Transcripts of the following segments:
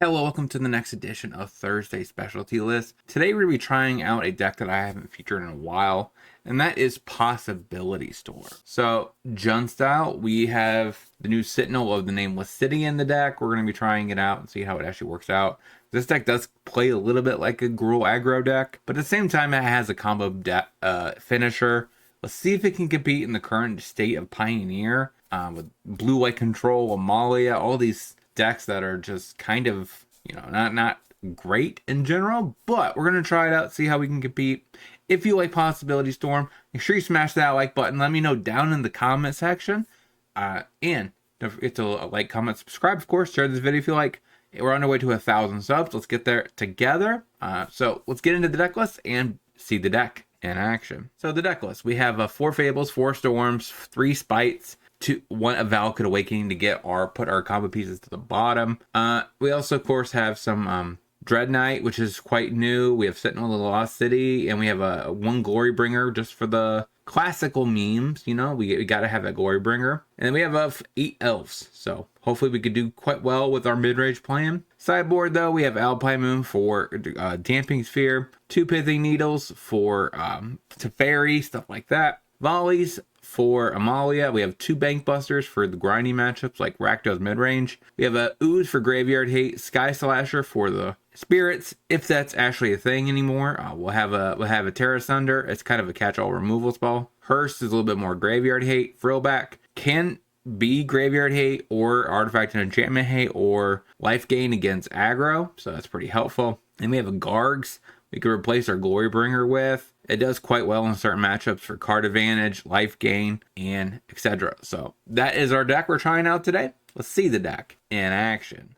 Hello, welcome to the next edition of Thursday Specialty List. Today we're going to be trying out a deck that I haven't featured in a while, and that is Possibility Storm. So, Jun style, we have the new Sentinel of the Nameless City in the deck. We're going to be trying it out and see how it actually works out. This deck does play a little bit like a Gruul aggro deck, but at the same time it has a combo finisher. Let's see if it can compete in the current state of Pioneer with blue-white control, Amalia, all these decks that are just kind of, not great in general, but we're going to try it out, see how we can compete. If you like Possibility Storm, make sure you smash that like button. Let me know down in the comment section. And don't forget to like, comment, subscribe, of course. Share this video if you like. We're on our way to 1,000 subs. Let's get there together. So let's get into the deck list and see the deck in action. So the deck list, we have 4 Fables, 4 Storms, 3 Spites, one a Valakut Awakening to get put our combo pieces to the bottom. We also of course have some Dread Knight, which is quite new. We have Sentinel of the Lost City, and we have a 1 Glory Bringer just for the classical memes. We gotta have a Glory Bringer, and then we have 8 Elves. So hopefully we could do quite well with our mid-range plan. Sideboard though, we have Alpine Moon for Damping Sphere, 2 Pithing Needles for Teferi, stuff like that. Volleys for Amalia. We have 2 Bank Busters for the grinding matchups like Rakdos midrange. We have a Ooze for Graveyard Hate, Sky Slasher for the spirits, if that's actually a thing anymore. We'll have a Terra Sunder. It's kind of a catch-all removal spell. Hearst is a little bit more Graveyard Hate. Frillback can be Graveyard Hate or Artifact and Enchantment Hate or life gain against aggro, so that's pretty helpful. And we have a Gargs we could replace our Glory Bringer with. It does quite well in certain matchups for card advantage, life gain, and etc. So that is our deck we're trying out today. Let's see the deck in action.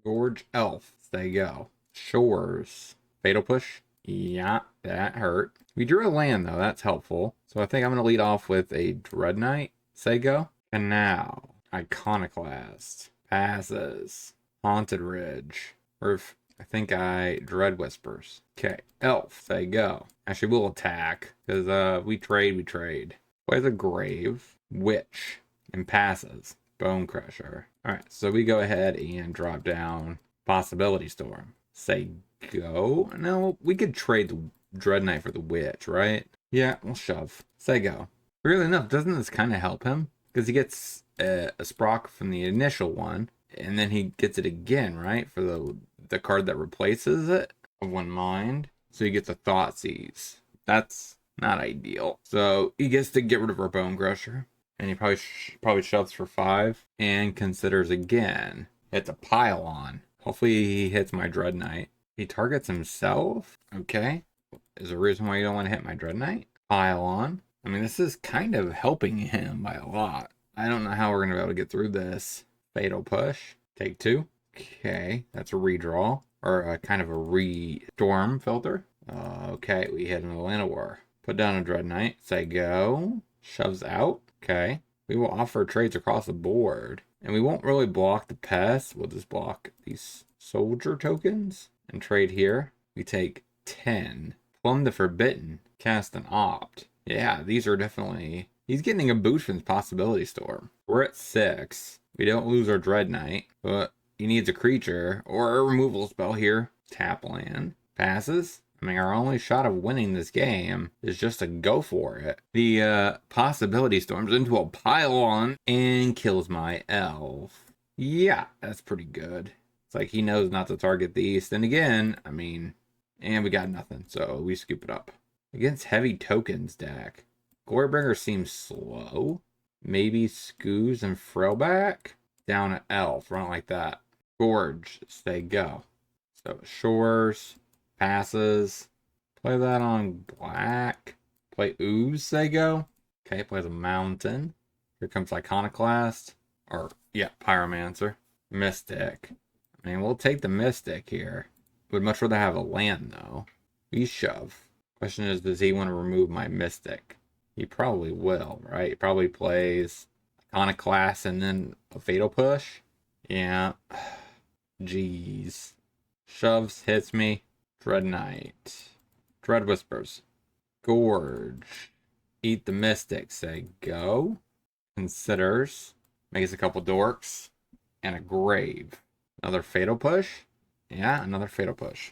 Gorge Elf, there you go. Shores, Fatal Push. Yeah, that hurt. We drew a land though, that's helpful. So I think I'm gonna lead off with a Dread Knight. Say go. Canal, Iconoclast, passes. Haunted Ridge. Or if I think I Dread Whispers. Okay, Elf, they go. Actually, we'll attack because we trade. Plays a Grave, Witch, and passes. Bone Crusher. All right, so we go ahead and drop down Possibility Storm. Say go. No, we could trade the Dread Knight for the Witch, right? Yeah, we'll shove. Say go. Really enough, doesn't this kind of help him? Because he gets a Sprock from the initial one. And then he gets it again, right? For the card that replaces it of 1 mind. So he gets a Thoughtseize. That's not ideal. So he gets to get rid of our Bone Crusher. And he probably shoves for 5. And considers again. It's a Pylon. Hopefully he hits my Dread Knight. He targets himself? Okay. Is there a reason why you don't want to hit my Dread Knight? Pylon. I mean, this is kind of helping him by a lot. I don't know how we're going to be able to get through this. Fatal Push. Take 2. Okay, that's a redraw. Or a kind of a re-storm filter. Okay, we hit an Llanowar. Put down a Dread Knight. Say go. Shoves out. Okay. We will offer trades across the board. And we won't really block the pests. We'll just block these soldier tokens. And trade here. We take 10. Plumb the Forbidden. Cast an Opt. Yeah, these are definitely... He's getting a boost from the Possibility Storm. We're at 6. We don't lose our Dread Knight, but he needs a creature or a removal spell here. Tap land. Passes. I mean, our only shot of winning this game is just to go for it. The Possibility Storms into a Pylon and kills my Elf. Yeah, that's pretty good. It's like he knows not to target these. Then again, I mean, and we got nothing, so we scoop it up. Against heavy tokens deck, Glorybringer seems slow. Maybe Scoos and Frillback. Down an Elf. Run it like that. Gorge. Stay go. So Shores. Passes. Play that on black. Play Ooze. Say go. Okay, plays a Mountain. Here comes Iconoclast. Or, yeah, Pyromancer. Mystic. I mean, we'll take the Mystic here. Would much rather have a land, though. We shove. Question is, does he want to remove my Mystic? He probably will, right? He probably plays Iconoclast and then a Fatal Push. Yeah. Jeez. Shoves, hits me. Dread Knight. Dread Whispers. Gorge. Eat the Mystic. Say go. Considers. Makes a couple dorks. And a grave. Another fatal push. Yeah, another fatal push.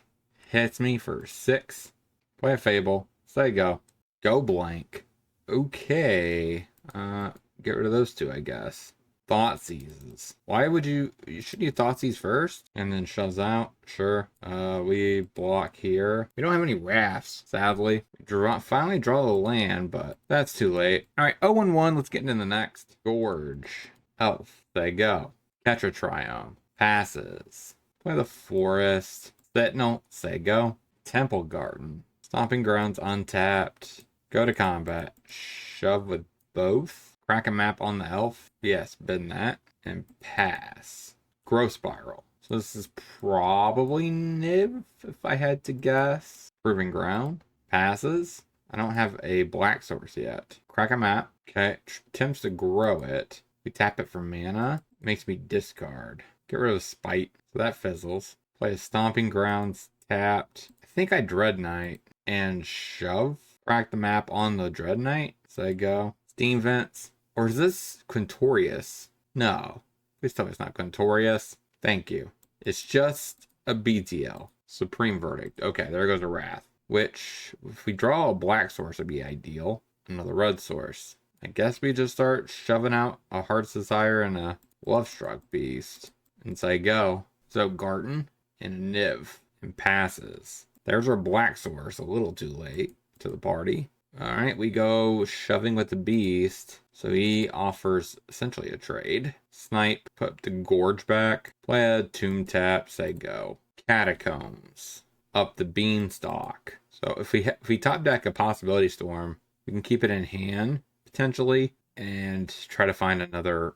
Hits me for 6. Play a fable. Say go. Go blank. Okay. Get rid of those 2, I guess. Thought seizes. Why would you shouldn't you thought seize first? And then shoves out. Sure. We block here. We don't have any rafts, sadly. Finally draw the land, but that's too late. Alright, 0-1. Let's get into the next. Gorge. Elf. They go. Catch a Triumph. Passes. Play the Forest. Sentinel. Say go. Temple Garden. Stomping Grounds untapped. Go to combat. Shove with both. Crack a map on the elf. Yes, bid that. And pass. Growth Spiral. So this is probably Niv, if I had to guess. Proving Ground. Passes. I don't have a black source yet. Crack a map. Okay. Attempts to grow it. We tap it for mana. Makes me discard. Get rid of Spite. So that fizzles. Play a Stomping Grounds tapped. I think I Dread Knight and shove. Crack the map on the Dread Knight. So I go. Steam Vents. Or is this Quintorius? No. Please tell me it's not Quintorius. Thank you. It's just a BTL. Supreme Verdict. Okay, there goes a Wrath. Which, if we draw a black source, would be ideal. Another red source. I guess we just start shoving out a Heart's Desire and a Lovestruck Beast. And say go. So Garden and a Niv. And passes. There's our black source. A little too late to the party. Alright, we go shoving with the beast. So he offers essentially a trade. Snipe, put the Gorge back. Play a Tomb Tap, say go. Catacombs. Up the Beanstalk. So if we top deck a Possibility Storm, we can keep it in hand, potentially, and try to find another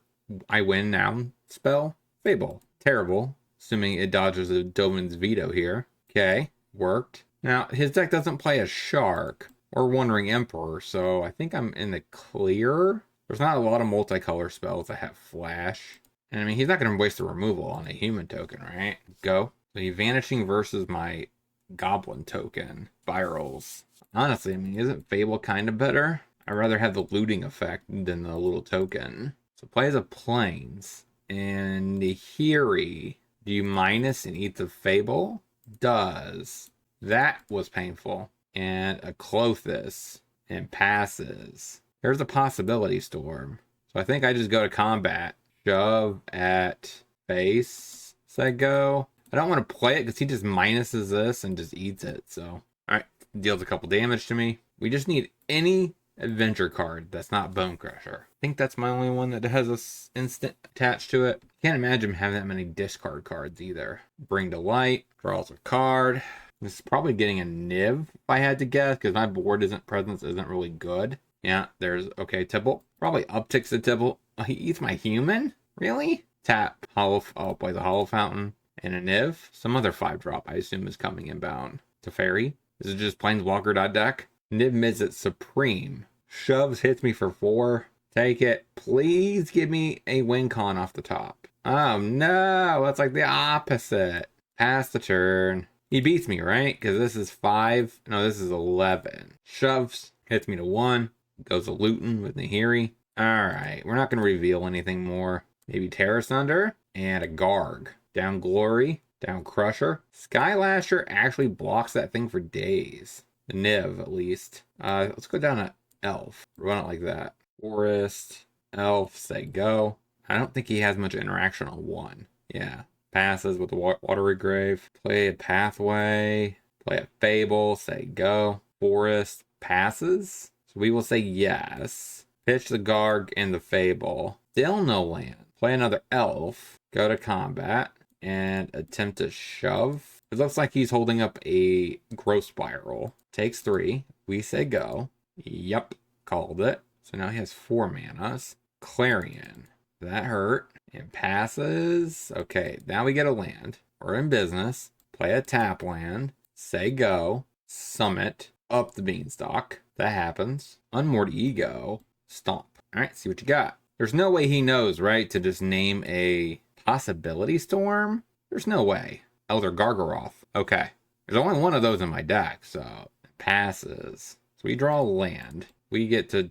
I win now spell. Fable. Terrible. Assuming it dodges a Dovin's Veto here. Okay, worked. Now, his deck doesn't play a Shark or Wandering Emperor, so I think I'm in the clear. There's not a lot of multicolor spells that have flash. And I mean, he's not going to waste the removal on a human token, right? Go. So he Vanishing versus my Goblin token. Spirals. Honestly, I mean, isn't Fable kind of better? I'd rather have the looting effect than the little token. So plays a Plains. And the Hiri. Do you minus and eat the Fable? Does. That was painful. And a Clothis. And passes. There's a Possibility Storm. So I think I just go to combat. Shove at face. Say go. I don't want to play it because he just minuses this and just eats it. So, alright. Deals a couple damage to me. We just need any adventure card that's not Bone Crusher. I think that's my only one that has a instant attached to it. Can't imagine having that many discard cards either. Bring to Light. Draws a card. This is probably getting a Niv if I had to guess because my board presence isn't really good. Yeah, there's, okay, Tibble. Probably upticks the Tibble. Oh, he eats my human? Really? Tap. Play the Hollow Fountain. And a Niv. Some other 5-drop I assume is coming inbound. Teferi. This is just Planeswalker deck. Niv Mizzet Supreme. Shoves, hits me for 4. Take it. Please give me a win con off the top. Oh no, that's like the opposite. Pass the turn. He beats me, right? Because this is 5. No, this is 11. Shoves, hits me to 1. Goes to Luton with Nahiri. Alright, we're not going to reveal anything more. Maybe Terra Thunder and a Garg. Down Glory, down Crusher. Skylasher actually blocks that thing for days. The Niv, at least. Let's go down to Elf. Run it like that. Forest, Elf, say go. I don't think he has much interaction on 1. Yeah. Passes with the Watery Grave. Play a Pathway. Play a Fable, say go. Forest, passes. So we will say yes. Pitch the Garg and the Fable. Still no land. Play another Elf. Go to combat. And attempt to shove. It looks like he's holding up a Growth Spiral. Takes 3. We say go. Yep. Called it. So now he has 4 manas. Clarion. That hurt. And passes. Okay, now we get a land. We're in business. Play a tap land. Say go. Summit. Up the Beanstalk. That happens. Unmoored Ego. Stomp. Alright, see what you got. There's no way he knows, right, to just name a Possibility Storm? There's no way. Elder Gargaroth. Okay. There's only one of those in my deck, so it passes. So we draw land. We get to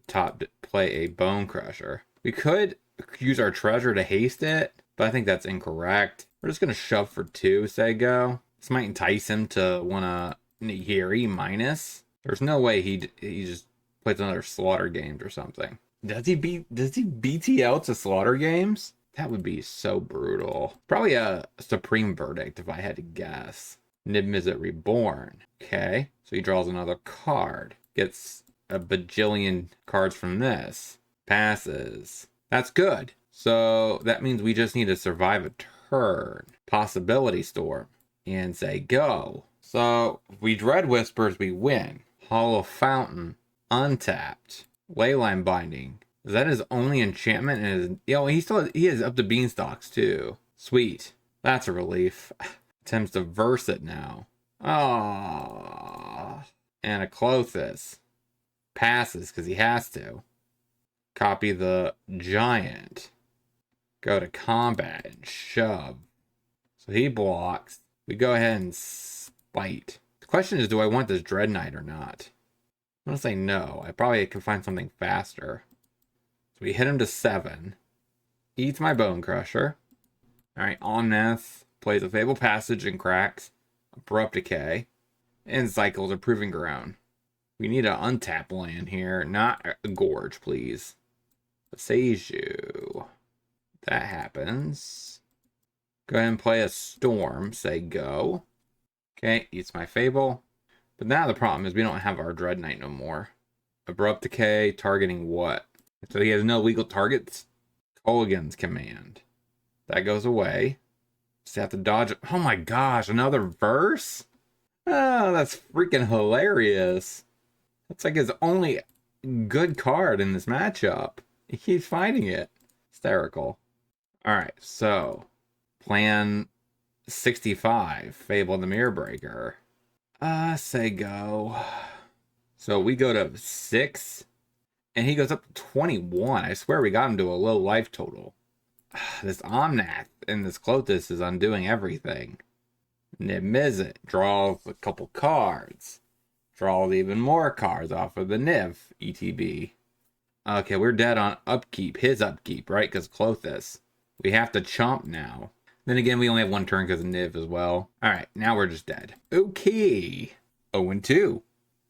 play a Bone Crusher. We could use our treasure to haste it, but I think that's incorrect. We're just going to shove for 2, say go. This might entice him to want to Nihiri minus. There's no way he just plays another Slaughter Games or something. Does he BTL to Slaughter Games? That would be so brutal. Probably a Supreme Verdict if I had to guess. Niv-Mizzet Reborn. Okay, so he draws another card. Gets a bajillion cards from this. Passes. That's good. So that means we just need to survive a turn. Possibility Storm. And say go. So if we Dread Whispers, we win. Hollow Fountain. Untapped. Leyline Binding. Is that his only enchantment? And he has up to Beanstalks too. Sweet. That's a relief. Attempts to verse it now. Ah. And a Clothis. Passes because he has to. Copy the Giant. Go to combat and shove. So he blocks. We go ahead and spite. The question is, do I want this Dread Knight or not? I'm going to say no. I probably can find something faster. So we hit him to 7. Eats my Bone Crusher. Alright, Omnath plays a Fable Passage and cracks. Abrupt Decay. And cycles a Proving Ground. We need an untap land here, not a Gorge, please. Seiju. That happens. Go ahead and play a Storm. Say go. Okay, eats my Fable. But now the problem is we don't have our Dread Knight no more. Abrupt Decay, targeting what? So he has no legal targets? Kolaghan's Command. That goes away. Just have to dodge it. Oh my gosh, another verse? Oh, that's freaking hilarious. That's like his only good card in this matchup. He keeps finding it. Hysterical. Alright, so plan 65, Fable the Mirror Breaker. Say go. So we go to 6, and he goes up to 21. I swear we got him to a low life total. This Omnath and this Clothis is undoing everything. Niv-Mizzet draws a couple cards. Draws even more cards off of the Niv ETB. Okay, we're dead on upkeep. His upkeep, right? Because Clothis. We have to chomp now. Then again, we only have 1 turn because of Niv as well. Alright, now we're just dead. Okay. 0-2.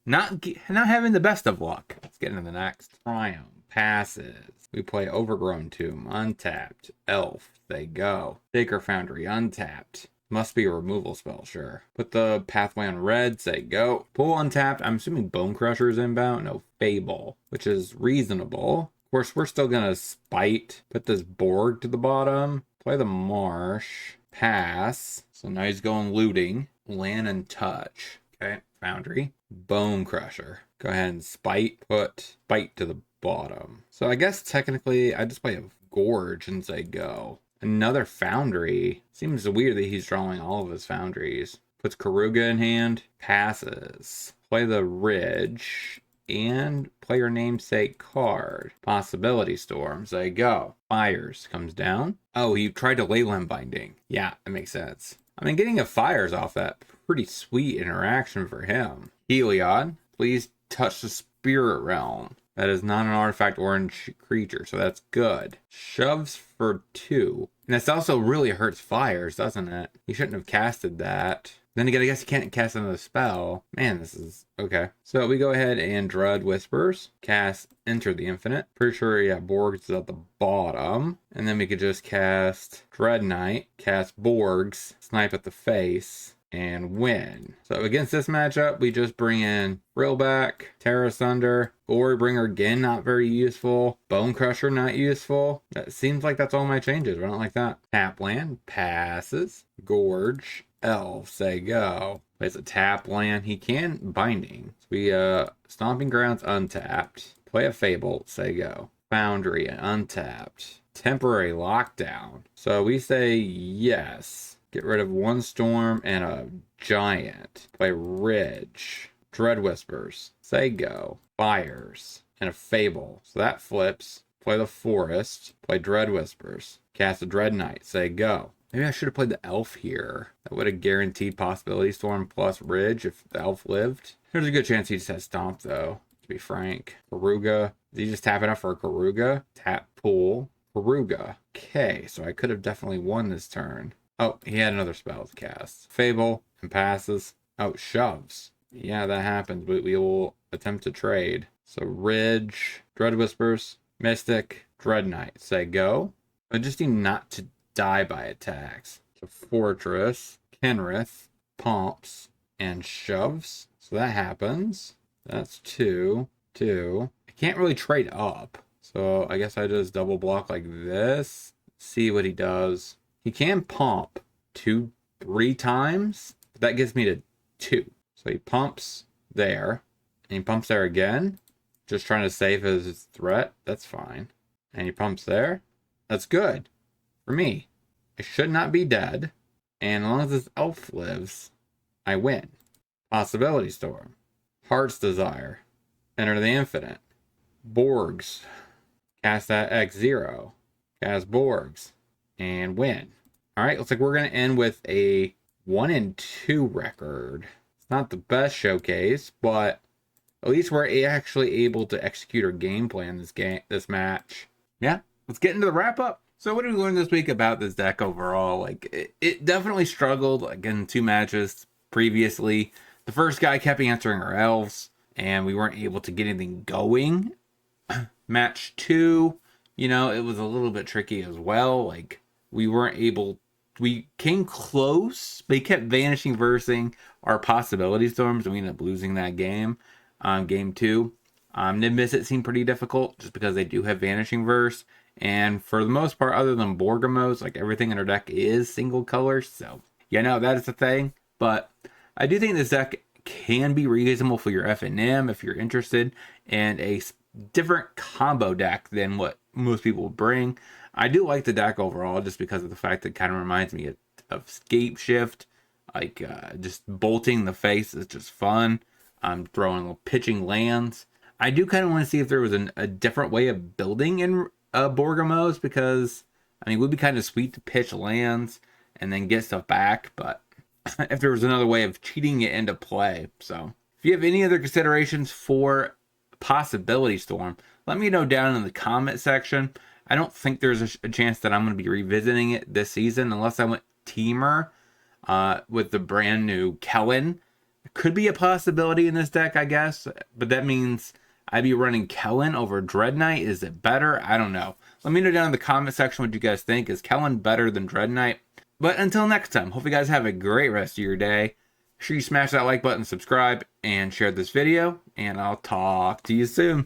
Not having the best of luck. Let's get into the next. Triumph. Passes. We play Overgrown Tomb. Untapped. Elf. They go. Sacred Foundry. Untapped. Must be a removal spell, sure. Put the pathway on red, say go. Pull untapped. I'm assuming Bone Crusher is inbound. No, Fable, which is reasonable. Of course, we're still going to spite. Put this Borg to the bottom. Play the Marsh. Pass. So now he's going looting. Land and touch. Okay, Foundry. Bone Crusher. Go ahead and spite. Put spite to the bottom. So I guess technically I just play a Gorge and say go. Another Foundry. Seems weird that he's drawing all of his Foundries. Puts Karuga in hand. Passes. Play the Ridge. And play your namesake card. Possibility Storm. Say go. Fires comes down. Oh, he tried to Leyline Binding. Yeah, that makes sense. I mean, getting a Fires off that pretty sweet interaction for him. Heliod. Please touch the Spirit Realm. That is not an artifact or creature, so that's good. Shoves for 2. And this also really hurts Fires, doesn't it? He shouldn't have casted that. Then again, I guess he can't cast another spell. Man, this is... okay. So we go ahead and Dread Whispers. Cast Enter the Infinite. Pretty sure, yeah, Borgs is at the bottom. And then we could just cast Dread Knight. Cast Borgs. Snipe at the face. And win. So against this matchup, we just bring in Frillback, Terra Sunder, Glorybringer again, not very useful. Bone Crusher, not useful. That seems like that's all my changes. I don't like that. Tap land, passes. Gorge, Elf, say go. Plays a tap land. He can Binding. So we Stomping Grounds untapped. Play a Fable, say go. Foundry untapped. Temporary Lockdown. So we say yes. Get rid of 1 Storm and a Giant. Play Ridge. Dread Whispers. Say go. Fires. And a Fable. So that flips. Play the Forest. Play Dread Whispers. Cast a Dread Knight. Say go. Maybe I should have played the Elf here. That would have guaranteed Possibility Storm plus Ridge if the Elf lived. There's a good chance he just has Stomp though. to be frank. Karuga. Is he just tapping up for a Karuga? Tap pool. Karuga. Okay, so I could have definitely won this turn. Oh, he had another spell to cast. Fable and passes. Oh, shoves. Yeah, that happens, but we will attempt to trade. So Ridge, Dread Whispers, Mystic, Dread Knight. Say go. I just need not to die by attacks. So Fortress, Kenrith, Pumps, and shoves. So that happens. That's 2. I can't really trade up. So I guess I just double block like this. See what he does. He can pump 3 times. But that gets me to 2. So he pumps there. And he pumps there again. Just trying to save his threat. That's fine. And he pumps there. That's good. For me. I should not be dead. And as long as this elf lives, I win. Possibility Storm. Heart's Desire. Enter the Infinite. Borgs. Cast that X0. Cast Borgs. And win. Alright, looks like we're going to end with a 1-2 record. It's not the best showcase, but at least we're actually able to execute our game plan this match. Yeah, let's get into the wrap-up. So what did we learn this week about this deck overall? Like, it definitely struggled, like, in 2 matches previously. The first guy kept answering our elves, and we weren't able to get anything going. Match 2, you know, it was a little bit tricky as well. Like, we came close, but he kept vanishing versing our possibility storms, and we ended up losing that game. Game 2. Nimbus, it seemed pretty difficult, just because they do have vanishing verse. And for the most part, other than Borgamos, like everything in our deck is single color. So, yeah, no, that is the thing. But I do think this deck can be reasonable for your FNM if you're interested in a different combo deck than what most people would bring. I do like the deck overall just because of the fact that it kind of reminds me of Scape Shift. Like, just bolting the face is just fun. I'm throwing pitching lands. I do kind of want to see if there was a different way of building in Borgamos, because I mean, it would be kind of sweet to pitch lands and then get stuff back, but if there was another way of cheating it into play. So if you have any other considerations for Possibility Storm, let me know down in the comment section. I don't think there's a chance that I'm going to be revisiting it this season unless I went Teamer with the brand new Kellen. It could be a possibility in this deck, I guess, but that means I'd be running Kellen over Dread Knight. Is it better? I don't know. Let me know down in the comment section what you guys think. Is Kellen better than Dread Knight? But until next time, hope you guys have a great rest of your day. Make sure you smash that like button, subscribe, and share this video. And I'll talk to you soon.